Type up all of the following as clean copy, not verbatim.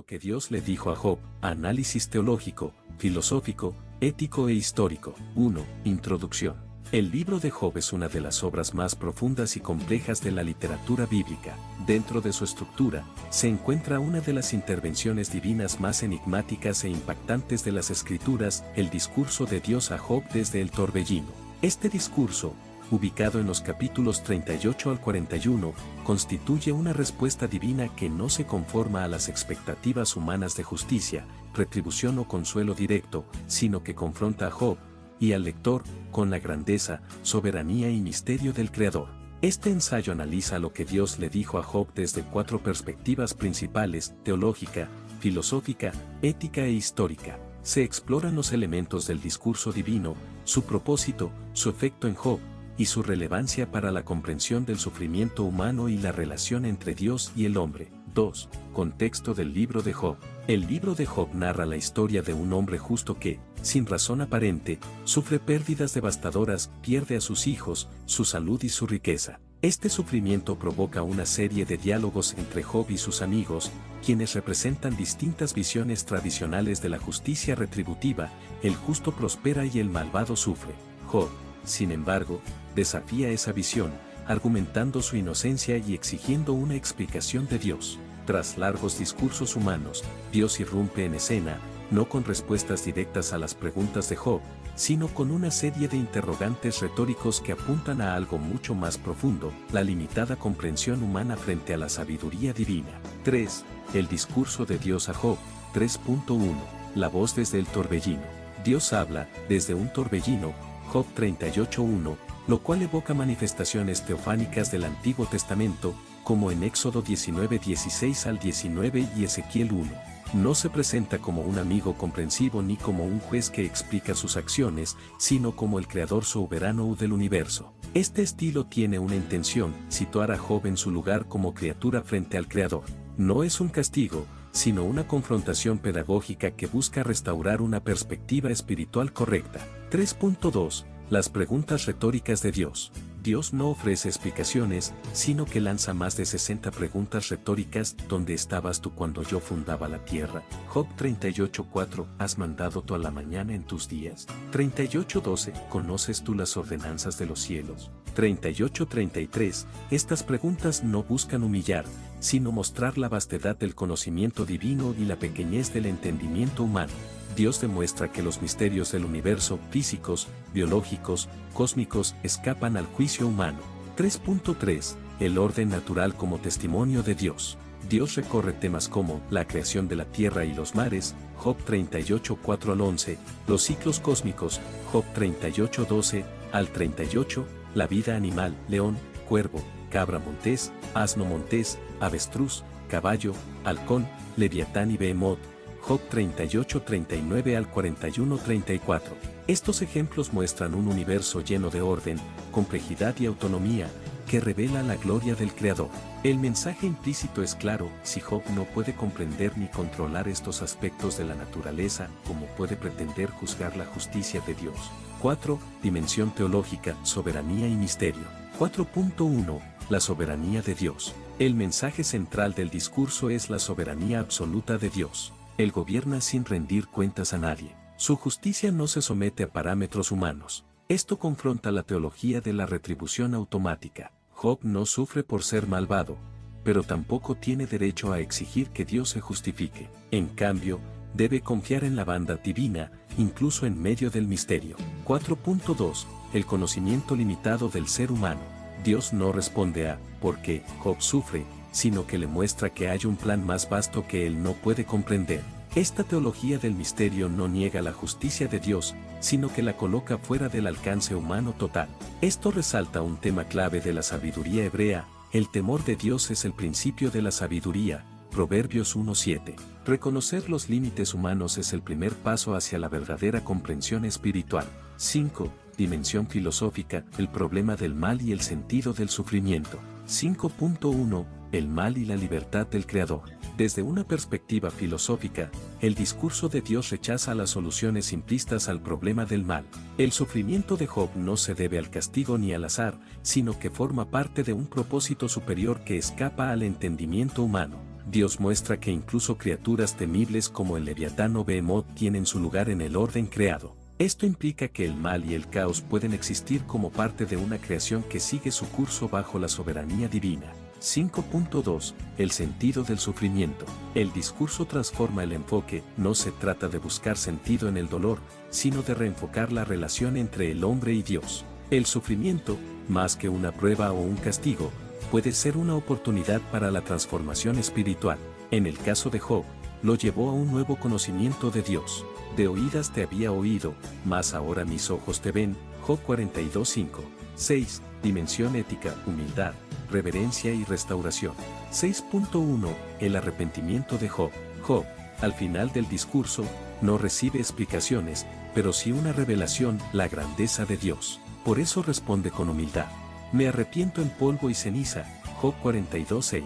que Dios le dijo a Job, análisis teológico, filosófico, ético e histórico. 1. Introducción. El libro de Job es una de las obras más profundas y complejas de la literatura bíblica. Dentro de su estructura, se encuentra una de las intervenciones divinas más enigmáticas e impactantes de las Escrituras, el discurso de Dios a Job desde el torbellino. Este discurso, ubicado en los capítulos 38 al 41, constituye una respuesta divina que no se conforma a las expectativas humanas de justicia, retribución o consuelo directo, sino que confronta a Job y al lector con la grandeza, soberanía y misterio del Creador. Este ensayo analiza lo que Dios le dijo a Job desde 4 perspectivas principales: teológica, filosófica, ética e histórica. Se exploran los elementos del discurso divino, su propósito, su efecto en Job, y su relevancia para la comprensión del sufrimiento humano y la relación entre Dios y el hombre. 2. Contexto del libro de Job. El libro de Job narra la historia de un hombre justo que, sin razón aparente, sufre pérdidas devastadoras, pierde a sus hijos, su salud y su riqueza. Este sufrimiento provoca una serie de diálogos entre Job y sus amigos, quienes representan distintas visiones tradicionales de la justicia retributiva: el justo prospera y el malvado sufre. Job, sin embargo, desafía esa visión, argumentando su inocencia y exigiendo una explicación de Dios. Tras largos discursos humanos, Dios irrumpe en escena, no con respuestas directas a las preguntas de Job, sino con una serie de interrogantes retóricos que apuntan a algo mucho más profundo: la limitada comprensión humana frente a la sabiduría divina. 3. El discurso de Dios a Job. 3.1. La voz desde el torbellino. Dios habla desde un torbellino, Job 38.1, lo cual evoca manifestaciones teofánicas del Antiguo Testamento, como en Éxodo 19:16 al 19 y Ezequiel 1. No se presenta como un amigo comprensivo ni como un juez que explica sus acciones, sino como el creador soberano del universo. Este estilo tiene una intención: situar a Job en su lugar como criatura frente al creador. No es un castigo, sino una confrontación pedagógica que busca restaurar una perspectiva espiritual correcta. 3.2. Las preguntas retóricas de Dios. Dios no ofrece explicaciones, sino que lanza más de 60 preguntas retóricas. ¿Dónde estabas tú cuando yo fundaba la tierra? Job 38.4. ¿Has mandado tú a la mañana en tus días? 38.12. ¿Conoces tú las ordenanzas de los cielos? 38.33. Estas preguntas no buscan humillar, sino mostrar la vastedad del conocimiento divino y la pequeñez del entendimiento humano. Dios demuestra que los misterios del universo, físicos, biológicos, cósmicos, escapan al juicio humano. 3.3. El orden natural como testimonio de Dios. Dios recorre temas como la creación de la tierra y los mares, Job 38.4 al 11, los ciclos cósmicos, Job 38.12 al 38, la vida animal, león, cuervo, cabra montés, asno montés, avestruz, caballo, halcón, leviatán y behemoth, Job 38.39 al 41.34. Estos ejemplos muestran un universo lleno de orden, complejidad y autonomía, que revela la gloria del Creador. El mensaje implícito es claro: si Job no puede comprender ni controlar estos aspectos de la naturaleza, ¿cómo puede pretender juzgar la justicia de Dios? 4. Dimensión teológica, soberanía y misterio. 4.1. La soberanía de Dios. El mensaje central del discurso es la soberanía absoluta de Dios. Él gobierna sin rendir cuentas a nadie. Su justicia no se somete a parámetros humanos. Esto confronta la teología de la retribución automática. Job no sufre por ser malvado, pero tampoco tiene derecho a exigir que Dios se justifique. En cambio, debe confiar en la bondad divina, incluso en medio del misterio. 4.2. El conocimiento limitado del ser humano. Dios no responde a ¿por qué Job sufre?, sino que le muestra que hay un plan más vasto que él no puede comprender. Esta teología del misterio no niega la justicia de Dios, sino que la coloca fuera del alcance humano total. Esto resalta un tema clave de la sabiduría hebrea: el temor de Dios es el principio de la sabiduría. Proverbios 1:7. Reconocer los límites humanos es el primer paso hacia la verdadera comprensión espiritual. 5. Dimensión filosófica, el problema del mal y el sentido del sufrimiento. 5.1. El mal y la libertad del Creador. Desde una perspectiva filosófica, el discurso de Dios rechaza las soluciones simplistas al problema del mal. El sufrimiento de Job no se debe al castigo ni al azar, sino que forma parte de un propósito superior que escapa al entendimiento humano. Dios muestra que incluso criaturas temibles como el Leviatán o Behemoth tienen su lugar en el orden creado. Esto implica que el mal y el caos pueden existir como parte de una creación que sigue su curso bajo la soberanía divina. 5.2. El sentido del sufrimiento. El discurso transforma el enfoque. No se trata de buscar sentido en el dolor, sino de reenfocar la relación entre el hombre y Dios. El sufrimiento, más que una prueba o un castigo, puede ser una oportunidad para la transformación espiritual. En el caso de Job, lo llevó a un nuevo conocimiento de Dios. De oídas te había oído, mas ahora mis ojos te ven. Job 42:5. 6. Dimensión ética, humildad, reverencia y restauración. 6.1. El arrepentimiento de Job. Job, al final del discurso, no recibe explicaciones, pero sí una revelación, la grandeza de Dios. Por eso responde con humildad. Me arrepiento en polvo y ceniza. Job 42:6.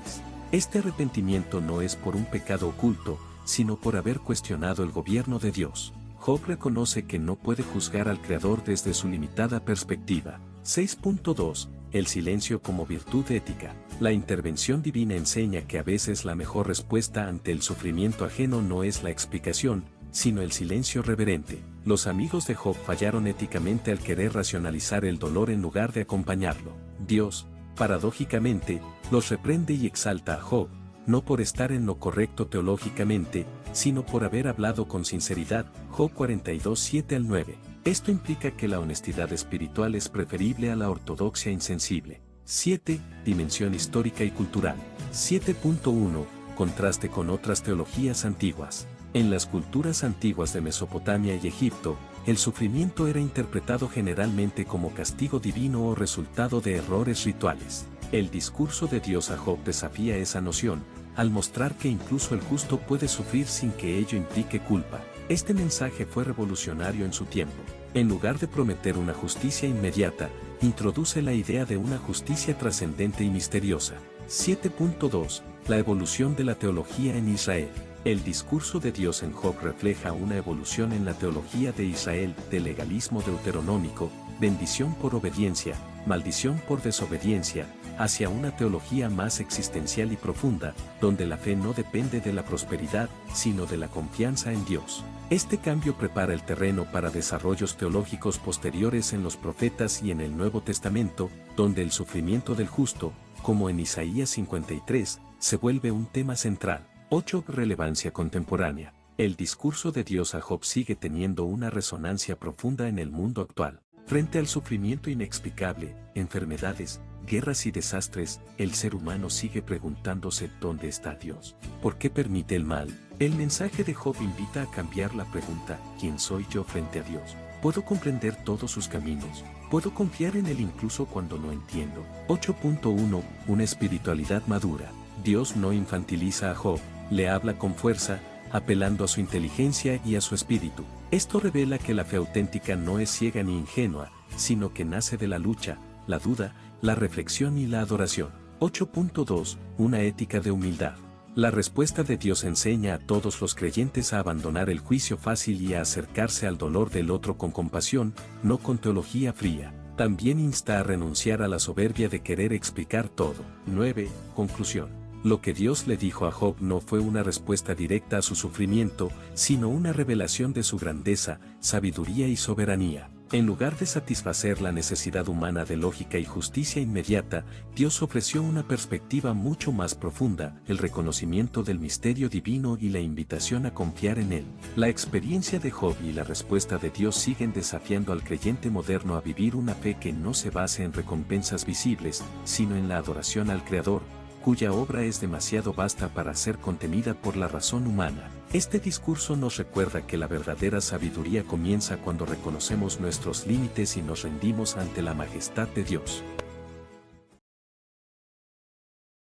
Este arrepentimiento no es por un pecado oculto, sino por haber cuestionado el gobierno de Dios. Job reconoce que no puede juzgar al Creador desde su limitada perspectiva. 6.2. El silencio como virtud ética. La intervención divina enseña que a veces la mejor respuesta ante el sufrimiento ajeno no es la explicación, sino el silencio reverente. Los amigos de Job fallaron éticamente al querer racionalizar el dolor en lugar de acompañarlo. Dios, paradójicamente, los reprende y exalta a Job, no por estar en lo correcto teológicamente, sino por haber hablado con sinceridad. Job 42:7-9. Esto implica que la honestidad espiritual es preferible a la ortodoxia insensible. 7. Dimensión histórica y cultural. 7.1. Contraste con otras teologías antiguas. En las culturas antiguas de Mesopotamia y Egipto, el sufrimiento era interpretado generalmente como castigo divino o resultado de errores rituales. El discurso de Dios a Job desafía esa noción, al mostrar que incluso el justo puede sufrir sin que ello implique culpa. Este mensaje fue revolucionario en su tiempo. En lugar de prometer una justicia inmediata, introduce la idea de una justicia trascendente y misteriosa. 7.2. La evolución de la teología en Israel. El discurso de Dios en Job refleja una evolución en la teología de Israel, del legalismo deuteronómico, bendición por obediencia, maldición por desobediencia, hacia una teología más existencial y profunda, donde la fe no depende de la prosperidad, sino de la confianza en Dios. Este cambio prepara el terreno para desarrollos teológicos posteriores en los profetas y en el Nuevo Testamento, donde el sufrimiento del justo, como en Isaías 53, se vuelve un tema central. 8. Relevancia contemporánea. El discurso de Dios a Job sigue teniendo una resonancia profunda en el mundo actual. Frente al sufrimiento inexplicable, enfermedades, guerras y desastres, el ser humano sigue preguntándose ¿dónde está Dios? ¿Por qué permite el mal? El mensaje de Job invita a cambiar la pregunta ¿quién soy yo frente a Dios? ¿Puedo comprender todos sus caminos? ¿Puedo confiar en Él incluso cuando no entiendo? 8.1. Una espiritualidad madura. Dios no infantiliza a Job, le habla con fuerza, apelando a su inteligencia y a su espíritu. Esto revela que la fe auténtica no es ciega ni ingenua, sino que nace de la lucha, la duda, la reflexión y la adoración. 8.2. Una ética de humildad. La respuesta de Dios enseña a todos los creyentes a abandonar el juicio fácil y a acercarse al dolor del otro con compasión, no con teología fría. También insta a renunciar a la soberbia de querer explicar todo. 9. Conclusión. Lo que Dios le dijo a Job no fue una respuesta directa a su sufrimiento, sino una revelación de su grandeza, sabiduría y soberanía. En lugar de satisfacer la necesidad humana de lógica y justicia inmediata, Dios ofreció una perspectiva mucho más profunda, el reconocimiento del misterio divino y la invitación a confiar en él. La experiencia de Job y la respuesta de Dios siguen desafiando al creyente moderno a vivir una fe que no se base en recompensas visibles, sino en la adoración al Creador, cuya obra es demasiado vasta para ser contenida por la razón humana. Este discurso nos recuerda que la verdadera sabiduría comienza cuando reconocemos nuestros límites y nos rendimos ante la majestad de Dios.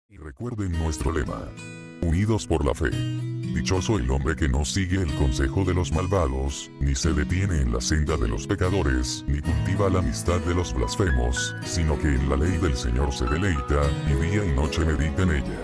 Y recuerden nuestro lema: unidos por la fe. Dichoso el hombre que no sigue el consejo de los malvados, ni se detiene en la senda de los pecadores, ni cultiva la amistad de los blasfemos, sino que en la ley del Señor se deleita, y día y noche medita en ella.